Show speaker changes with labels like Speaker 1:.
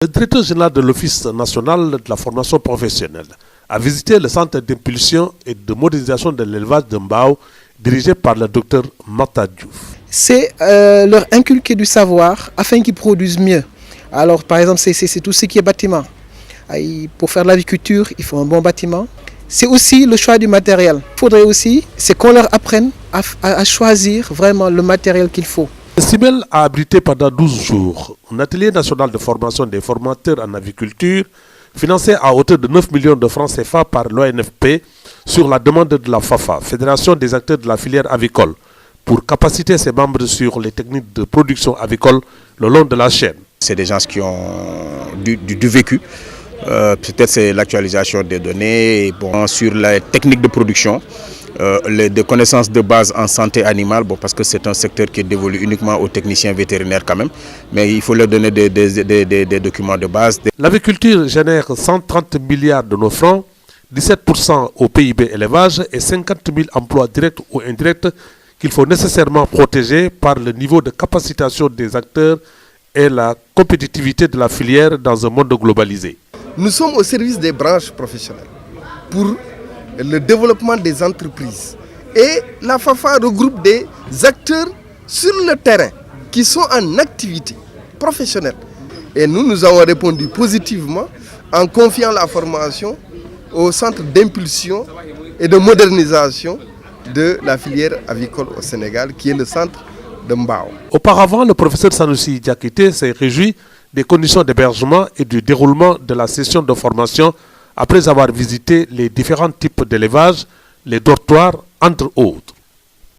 Speaker 1: Le directeur général de l'Office national de la formation professionnelle a visité le centre d'impulsion et de modernisation de l'élevage de Mbao, dirigé par le docteur Mata Diouf.
Speaker 2: C'est leur inculquer du savoir afin qu'ils produisent mieux. Alors par exemple, c'est tout ce qui est bâtiment. Pour faire l'agriculture, il faut un bon bâtiment. C'est aussi le choix du matériel. Il faudrait aussi, c'est qu'on leur apprenne à choisir vraiment le matériel qu'il faut.
Speaker 1: Le CIMEL a abrité pendant 12 jours un atelier national de formation des formateurs en aviculture financé à hauteur de 9 millions de francs CFA par l'ONFP sur la demande de la FAFA, Fédération des acteurs de la filière avicole, pour capaciter ses membres sur les techniques de production avicole le long de la chaîne.
Speaker 3: C'est des gens qui ont du vécu. Peut-être c'est l'actualisation des données, sur la technique de production, des connaissances de base en santé animale, parce que c'est un secteur qui est dévolu uniquement aux techniciens vétérinaires quand même, mais il faut leur donner des documents de base.
Speaker 1: L'aviculture génère 130 milliards de nos francs, 17% au PIB élevage et 50 000 emplois directs ou indirects qu'il faut nécessairement protéger par le niveau de capacitation des acteurs et la compétitivité de la filière dans un monde globalisé.
Speaker 4: Nous sommes au service des branches professionnelles pour le développement des entreprises. Et la FAFA regroupe des acteurs sur le terrain qui sont en activité professionnelle. Et nous avons répondu positivement en confiant la formation au centre d'impulsion et de modernisation de la filière avicole au Sénégal, qui est le centre de Mbao.
Speaker 1: Auparavant, le professeur Sanoussi Diakité s'est réjoui des conditions d'hébergement et du déroulement de la session de formation après avoir visité les différents types d'élevage, les dortoirs, entre autres.